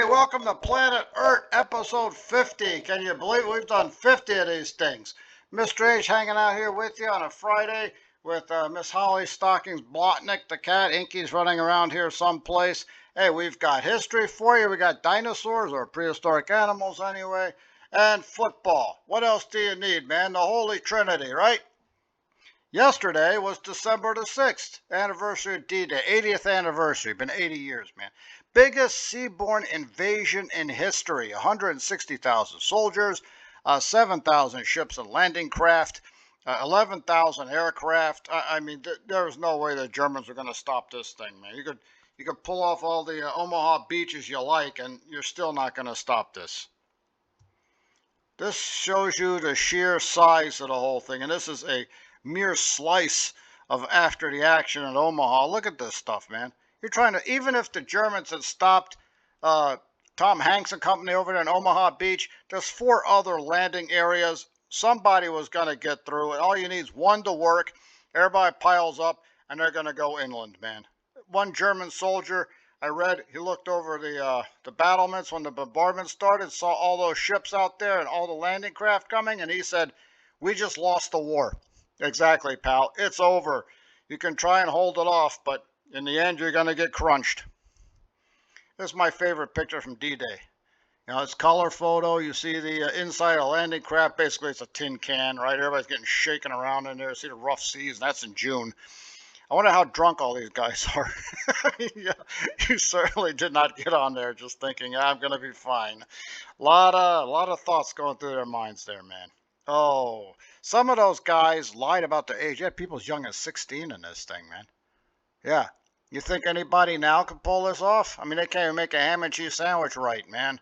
welcome to Planet Earth, episode 50. Can you believe we've done 50 of these things? Mr. H hanging out here with you on a Friday with Miss Holly Stockings Blotnick, the cat. Inky's running around here someplace. Hey, we've got history for you. We got dinosaurs, or prehistoric animals anyway, and football. What else do you need, man? The Holy Trinity, right? Yesterday was December the 6th, anniversary of D-Day, 80th anniversary, been 80 years, man. Biggest seaborne invasion in history, 160,000 soldiers, 7,000 ships and landing craft, 11,000 aircraft. I mean, there's no way the Germans are going to stop this thing, man. You could pull off all the Omaha beaches you like, and you're still not going to stop this. This shows you the sheer size of the whole thing, and this is a mere slice of after the action in Omaha. Look at this stuff, man. You're trying to, even if the Germans had stopped Tom Hanks and company over there in Omaha Beach, there's 4 other landing areas. Somebody was going to get through, and all you need is one to work. Everybody piles up, and they're going to go inland, man. One German soldier, I read, he looked over the battlements when the bombardment started, saw all those ships out there and all the landing craft coming, and he said, "We just lost the war." Exactly, pal. It's over. You can try and hold it off, but in the end, you're going to get crunched. This is my favorite picture from D-Day. You know, it's color photo. You see the inside of a landing craft. Basically, it's a tin can, right? Everybody's getting shaken around in there. See the rough seas, and that's in June. I wonder how drunk all these guys are. Yeah, you certainly did not get on there just thinking, I'm going to be fine. A lot of thoughts going through their minds there, man. Oh, some of those guys lied about their age. Yeah, people as young as 16 in this thing, man. Yeah. You think anybody now can pull this off? I mean, they can't even make a ham and cheese sandwich right, man.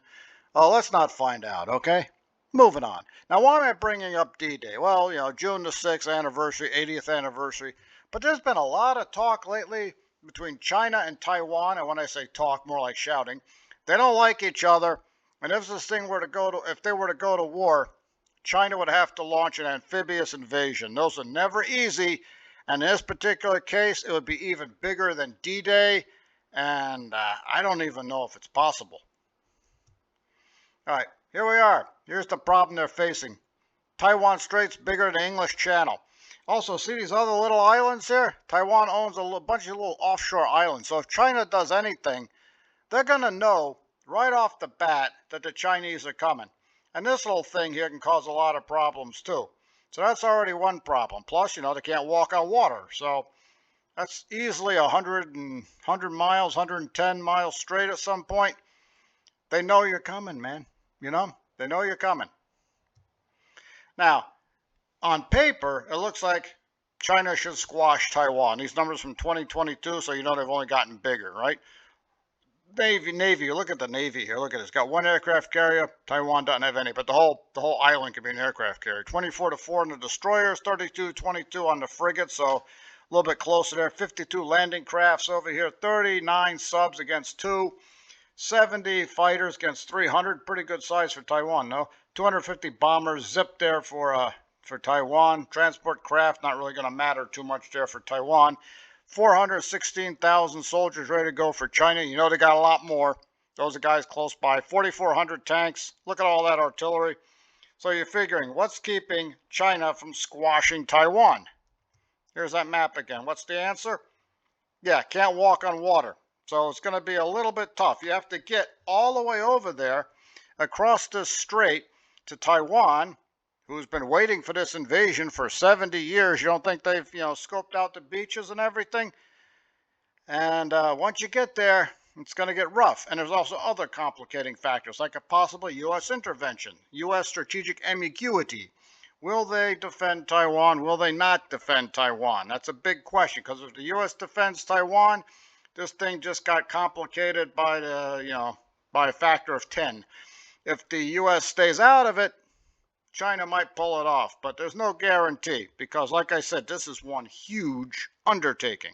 Oh, let's not find out, okay? Moving on. Now, why am I bringing up D-Day? Well, you know, June the 6th anniversary, 80th anniversary. But there's been a lot of talk lately between China and Taiwan. And when I say talk, more like shouting. They don't like each other. And if this thing were to if they were to go to war, China would have to launch an amphibious invasion. Those are never easy, and in this particular case, it would be even bigger than D-Day, and I don't even know if it's possible. All right, here we are. Here's the problem they're facing. Taiwan Strait's bigger than the English Channel. Also, see these other little islands here? Taiwan owns a bunch of little offshore islands, so if China does anything, they're going to know right off the bat that the Chinese are coming. And this little thing here can cause a lot of problems too. So that's already one problem. Plus, you know, they can't walk on water. So that's easily 100 miles, 110 miles straight at some point. They know you're coming, man. You know, they know you're coming. Now, on paper, it looks like China should squash Taiwan. These numbers from 2022, so you know they've only gotten bigger, right? Navy, look at the Navy here. Look at it. It's got 1 aircraft carrier. Taiwan doesn't have any, but the whole island could be an aircraft carrier. 24-4 on the destroyers, 32-22 on the frigates, so a little bit closer there. 52 landing crafts over here, 39 subs against 2, 70 fighters against 300. Pretty good size for Taiwan, no? 250 bombers zipped there for Taiwan. Transport craft, not really going to matter too much there for Taiwan. 416,000 soldiers ready to go for China. You know they got a lot more. Those are guys close by. 4,400 tanks. Look at all that artillery. So you're figuring, what's keeping China from squashing Taiwan? Here's that map again. What's the answer? Yeah, can't walk on water. So it's going to be a little bit tough. You have to get all the way over there across this strait to Taiwan, who's been waiting for this invasion for 70 years. You don't think they've, scoped out the beaches and everything? And once you get there, it's going to get rough. And there's also other complicating factors, like a possible U.S. intervention, U.S. strategic ambiguity. Will they defend Taiwan? Will they not defend Taiwan? That's a big question, because if the U.S. defends Taiwan, this thing just got complicated by by a factor of 10. If the U.S. stays out of it, China might pull it off, but there's no guarantee because, like I said, this is one huge undertaking.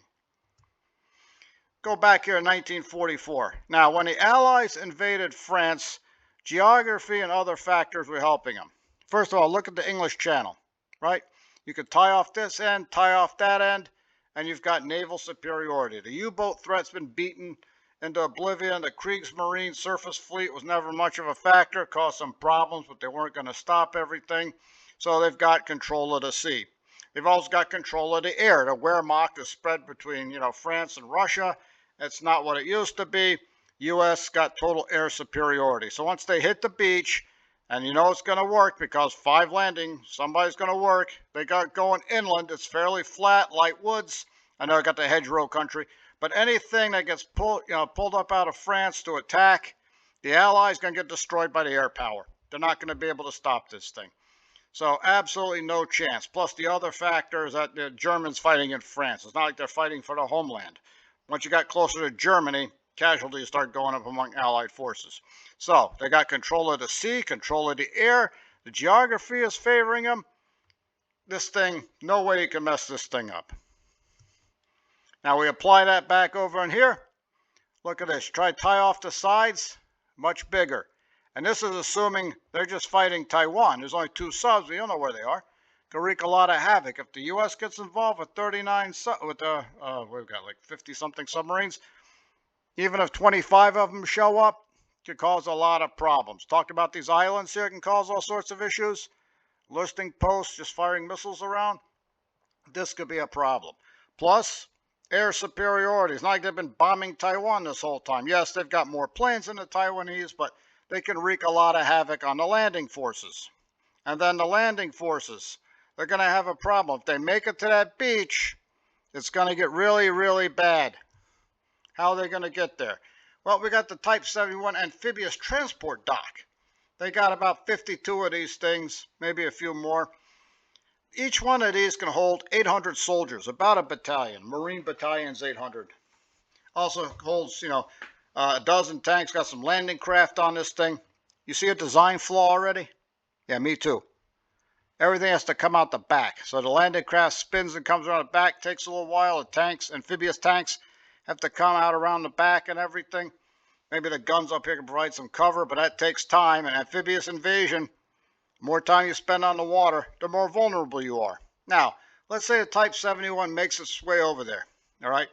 Go back here in 1944. Now, when the Allies invaded France, geography and other factors were helping them. First of all, look at the English Channel, right? You could tie off this end, tie off that end, and you've got naval superiority. The U-boat threat's been beaten into oblivion. The Kriegsmarine surface fleet was never much of a factor, caused some problems, but they weren't going to stop everything. So they've got control of the sea. They've also got control of the air. The Wehrmacht is spread between, France and Russia. It's not what it used to be. U.S. got total air superiority. So once they hit the beach, and it's going to work because 5 landing, somebody's going to work. They got going inland. It's fairly flat, light woods. I know I got the hedgerow country. But anything that gets pulled up out of France to attack, the Allies going to get destroyed by the air power. They're not going to be able to stop this thing. So absolutely no chance. Plus the other factor is that the Germans fighting in France. It's not like they're fighting for the homeland. Once you got closer to Germany, casualties start going up among Allied forces. So they got control of the sea, control of the air. The geography is favoring them. This thing, no way you can mess this thing up. Now we apply that back over in here. Look at this. Try to tie off the sides. Much bigger. And this is assuming they're just fighting Taiwan. There's only 2 subs. We don't know where they are. Could wreak a lot of havoc. If the U.S. gets involved with 39, we've got like 50-something submarines. Even if 25 of them show up, could cause a lot of problems. Talked about these islands here can cause all sorts of issues. Listing posts, just firing missiles around. This could be a problem. Plus, air superiority. It's not like they've been bombing Taiwan this whole time. Yes, they've got more planes than the Taiwanese, but they can wreak a lot of havoc on the landing forces. And then the landing forces, they're going to have a problem. If they make it to that beach, it's going to get really, really bad. How are they going to get there? Well, we got the Type 71 amphibious transport dock. They got about 52 of these things, maybe a few more. Each one of these can hold 800 soldiers, about a battalion. Marine battalion's 800. Also holds, a dozen tanks, got some landing craft on this thing. You see a design flaw already? Yeah, me too. Everything has to come out the back. So the landing craft spins and comes around the back, takes a little while. The tanks, amphibious tanks, have to come out around the back and everything. Maybe the guns up here can provide some cover, but that takes time. And amphibious invasion, the more time you spend on the water, the more vulnerable you are. Now, let's say the Type 71 makes its way over there, all right?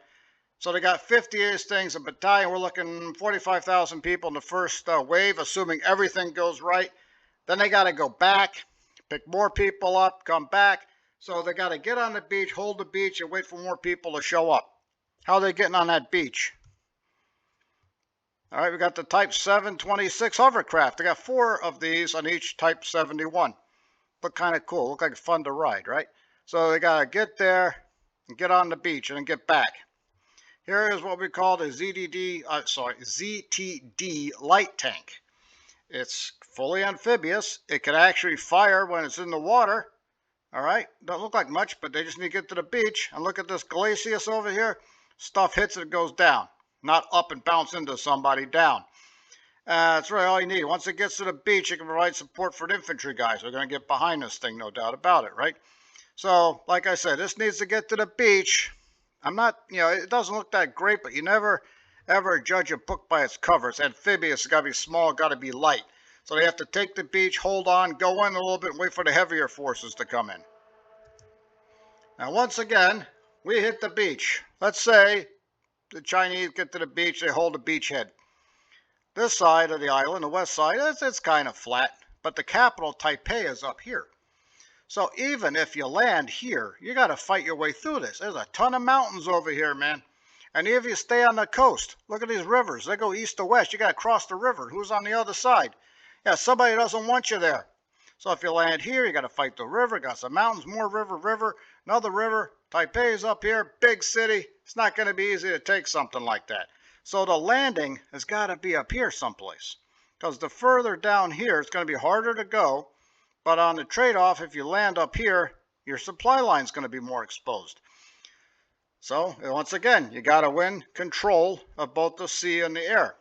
So they got 50 of these things, a battalion. We're looking 45,000 people in the first wave, assuming everything goes right. Then they got to go back, pick more people up, come back. So they got to get on the beach, hold the beach, and wait for more people to show up. How are they getting on that beach? All right, we got the Type 726 hovercraft. They got 4 of these on each Type 71. Look kind of cool. Look like fun to ride, right? So they got to get there and get on the beach and then get back. Here is what we call the ZTD light tank. It's fully amphibious. It can actually fire when it's in the water. All right, don't look like much, but they just need to get to the beach. And look at this glacis over here. Stuff hits it, it goes down. Not up and bounce into somebody, down. That's really all you need. Once it gets to the beach, it can provide support for the infantry guys. They're going to get behind this thing, no doubt about it, right? So, like I said, this needs to get to the beach. I'm not, it doesn't look that great, but you never, ever judge a book by its cover. It's amphibious. It's got to be small, got to be light. So they have to take the beach, hold on, go in a little bit, and wait for the heavier forces to come in. Now, once again, we hit the beach. Let's say the Chinese get to the beach, they hold the beachhead. This side of the island, the west side, it's kind of flat, but the capital, Taipei, is up here. So even if you land here, you got to fight your way through this. There's a ton of mountains over here, man. And if you stay on the coast, look at these rivers. They go east to west. You got to cross the river. Who's on the other side? Yeah, somebody doesn't want you there. So if you land here, you got to fight the river. Got some mountains, more river, another river. Taipei is up here, big city. It's not going to be easy to take something like that. So the landing has got to be up here someplace. Because the further down here, it's going to be harder to go. But on the trade-off, if you land up here, your supply line is going to be more exposed. So once again, you got to win control of both the sea and the air.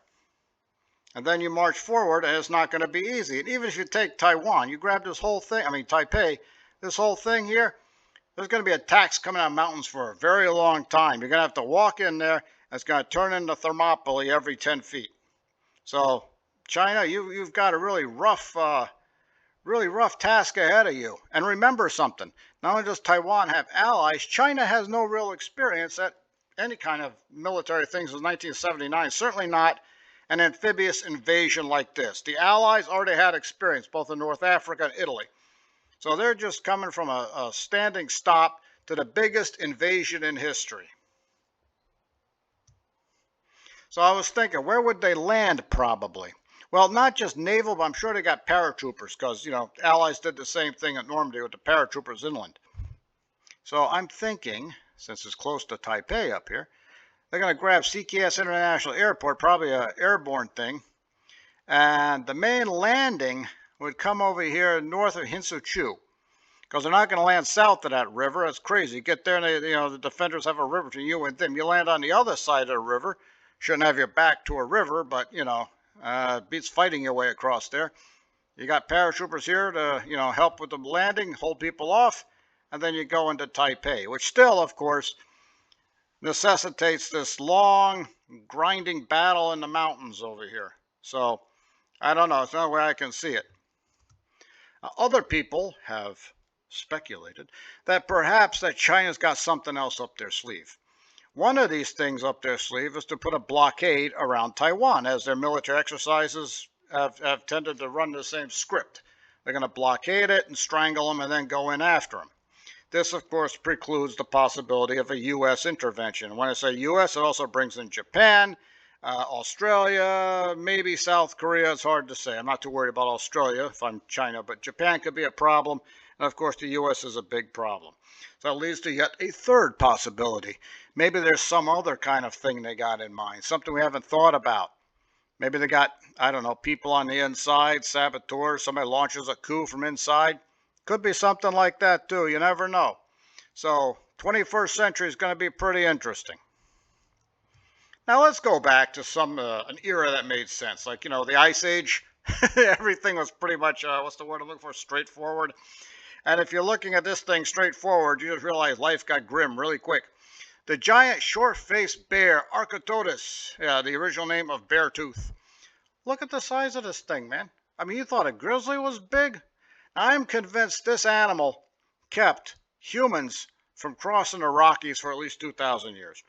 And then you march forward, and it's not going to be easy. And even if you take Taiwan, you grab this whole thing, Taipei, this whole thing here, there's going to be attacks coming out of mountains for a very long time. You're going to have to walk in there, and it's going to turn into Thermopylae every 10 feet. So China, you've got a really rough task ahead of you. And remember something, not only does Taiwan have allies, China has no real experience at any kind of military things since 1979, certainly not an amphibious invasion like this. The Allies already had experience both in North Africa and Italy. So they're just coming from a standing stop to the biggest invasion in history. So I was thinking, where would they land probably? Well, not just naval, but I'm sure they got paratroopers because, Allies did the same thing at Normandy with the paratroopers inland. So I'm thinking, since it's close to Taipei up here, they're going to grab CKS International Airport, probably an airborne thing, and the main landing would come over here north of Hinsu-Chu, because they're not going to land south of that river. It's crazy. You get there and the defenders have a river between you and them. You land on the other side of the river. Shouldn't have your back to a river, but beats fighting your way across there. You got paratroopers here to help with the landing, hold people off, and then you go into Taipei, which still, of course, necessitates this long, grinding battle in the mountains over here. So I don't know. It's the only way I can see it. Other people have speculated that perhaps that China's got something else up their sleeve. One of these things up their sleeve is to put a blockade around Taiwan, as their military exercises have tended to run the same script. They're going to blockade it and strangle them and then go in after them. This, of course, precludes the possibility of a U.S. intervention. When I say U.S., it also brings in Japan, Australia, maybe South Korea. It's hard to say. I'm not too worried about Australia if I'm China, but Japan could be a problem. And, of course, the U.S. is a big problem. So it leads to yet a third possibility. Maybe there's some other kind of thing they got in mind, something we haven't thought about. Maybe they got, I don't know, people on the inside, saboteurs, somebody launches a coup from inside. Could be something like that, too. You never know. So 21st century is going to be pretty interesting. Now let's go back to an era that made sense, like, the Ice Age. Everything was pretty much, what's the word I'm looking for, straightforward. And if you're looking at this thing straightforward, you just realize life got grim really quick. The giant short-faced bear, Arcodotus, the original name of Beartooth. Look at the size of this thing, man. I mean, you thought a grizzly was big? I'm convinced this animal kept humans from crossing the Rockies for at least 2,000 years.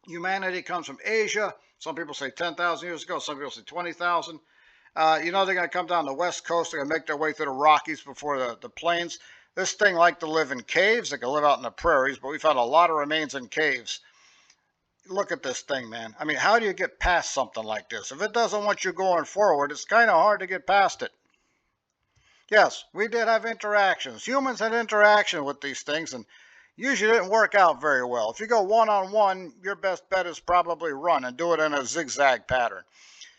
Humanity comes from Asia. Some people say 10,000 years ago. Some people say 20,000. They're going to come down the west coast. They're going to make their way through the Rockies before the plains. This thing liked to live in caves. They can live out in the prairies, but we found a lot of remains in caves. Look at this thing, man. I mean, how do you get past something like this? If it doesn't want you going forward, it's kind of hard to get past it. Yes, we did have interactions. Humans had interaction with these things, and usually didn't work out very well. If you go one-on-one, your best bet is probably run and do it in a zigzag pattern.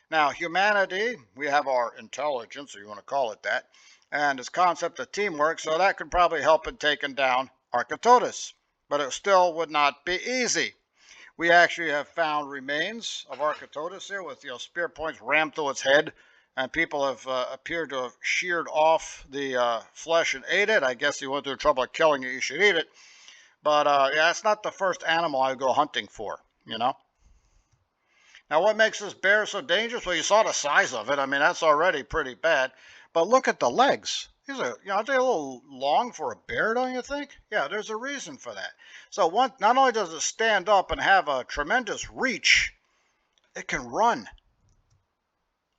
Now, humanity, we have our intelligence, or you want to call it that, and its concept of teamwork, so that could probably help in taking down Arcodotus. But it still would not be easy. We actually have found remains of Arcodotus here with spear points rammed through its head, and people have appeared to have sheared off the flesh and ate it. I guess you went through the trouble of killing it, you should eat it. But it's not the first animal I go hunting for, Now, what makes this bear so dangerous? Well, you saw the size of it. I mean, that's already pretty bad. But look at the legs. These are, aren't they a little long for a bear, don't you think? Yeah, there's a reason for that. So not only does it stand up and have a tremendous reach, it can run.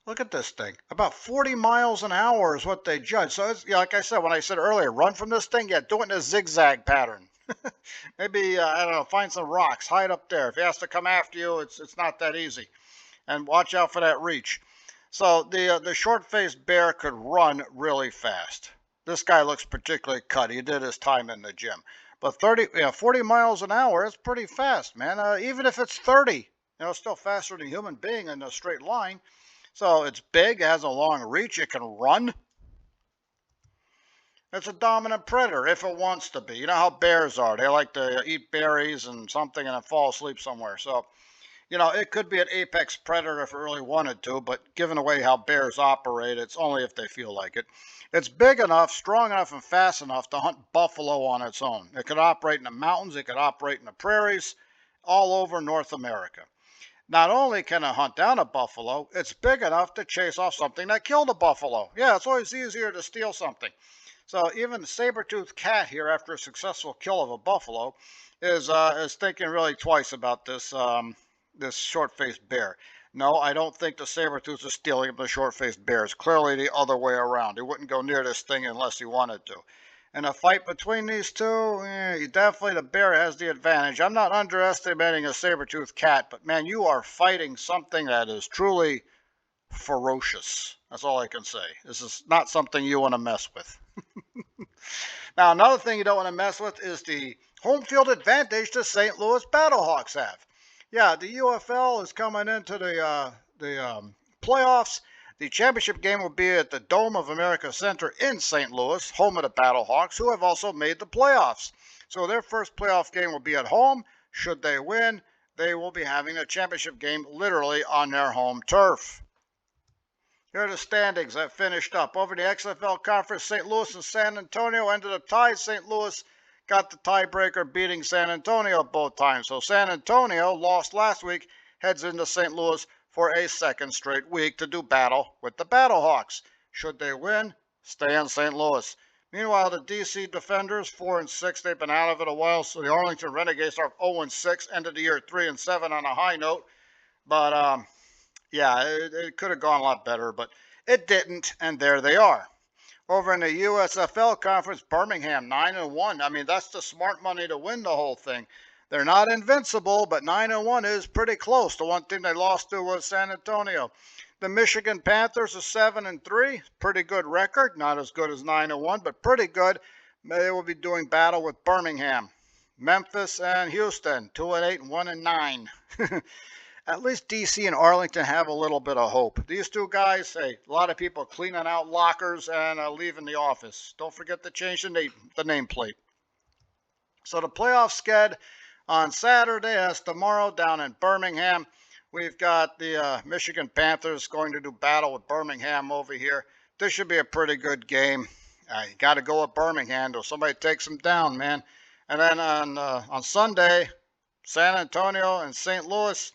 Look at this thing. About 40 miles an hour is what they judge. So, it's, like I said, when I said earlier, run from this thing, do it in a zigzag pattern. Maybe, I don't know, find some rocks, hide up there. If he has to come after you, it's not that easy. And watch out for that reach. So the short-faced bear could run really fast. This guy looks particularly cut. He did his time in the gym. But 40 miles an hour, it's pretty fast, man. Even if it's 30, it's still faster than a human being in a straight line. So it's big, it has a long reach, it can run. It's a dominant predator if it wants to be. You know how bears are. They like to eat berries and something and then fall asleep somewhere. So, it could be an apex predator if it really wanted to, but given the way how bears operate, it's only if they feel like it. It's big enough, strong enough, and fast enough to hunt buffalo on its own. It could operate in the mountains, it could operate in the prairies, all over North America. Not only can it hunt down a buffalo, it's big enough to chase off something that killed a buffalo. Yeah, it's always easier to steal something. So even the saber-toothed cat here, after a successful kill of a buffalo, is thinking really twice about this short-faced bear. No, I don't think the saber-tooth is stealing the short-faced bear. It's clearly the other way around. He wouldn't go near this thing unless he wanted to. In a fight between these two, definitely the bear has the advantage. I'm not underestimating a saber-toothed cat, but man, you are fighting something that is truly ferocious. That's all I can say. This is not something you want to mess with. Now, another thing you don't want to mess with is the home field advantage the St. Louis Battlehawks have. Yeah, the UFL is coming into the playoffs. The championship game will be at the Dome of America Center in St. Louis, home of the Battlehawks, who have also made the playoffs. So their first playoff game will be at home. Should they win, they will be having a championship game literally on their home turf. Here are the standings that finished up. Over the XFL Conference, St. Louis and San Antonio ended up tied. St. Louis got the tiebreaker, beating San Antonio both times. So San Antonio lost last week, heads into St. Louis for a second straight week to do battle with the Battlehawks. Should they win, stay in St. Louis. Meanwhile, the DC Defenders, 4-6, they've been out of it a while. So the Arlington Renegades are 0-6, ended the year 3-7 on a high note. But yeah, it could have gone a lot better, but it didn't, and there they are. Over in the USFL Conference, Birmingham 9-1. I mean, that's the smart money to win the whole thing. They're not invincible, but 9-1 is pretty close. The one thing they lost to was San Antonio. The Michigan Panthers are 7-3, pretty good record. Not as good as 9-1, but pretty good. They will be doing battle with Birmingham. Memphis and Houston, 2-8 and 1-9. At least DC and Arlington have a little bit of hope. These two guys, hey, a lot of people cleaning out lockers and leaving the office. Don't forget to change the nameplate. So the playoff sked on Saturday, that's tomorrow down in Birmingham. We've got the Michigan Panthers going to do battle with Birmingham over here. This should be a pretty good game. You got to go with Birmingham or somebody takes them down, man. And then on Sunday, San Antonio and St. Louis.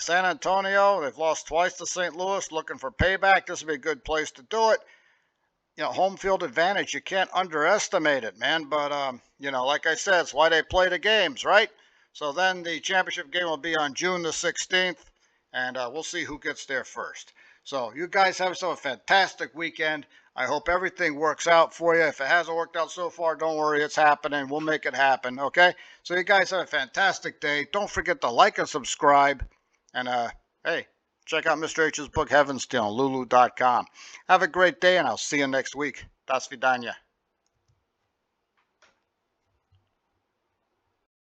San Antonio, they've lost twice to St. Louis, looking for payback. This would be a good place to do it. You know, home field advantage, you can't underestimate it, man. But, you know, like I said, it's why they play the games, right? So then the championship game will be on June the 16th, and we'll see who gets there first. So you guys have yourself a fantastic weekend. I hope everything works out for you. If it hasn't worked out so far, don't worry, it's happening. We'll make it happen, okay? So you guys have a fantastic day. Don't forget to like and subscribe. And, hey, check out Mr. H's book, Heaven's Tale, on Lulu.com. Have a great day, and I'll see you next week. Das vidanya.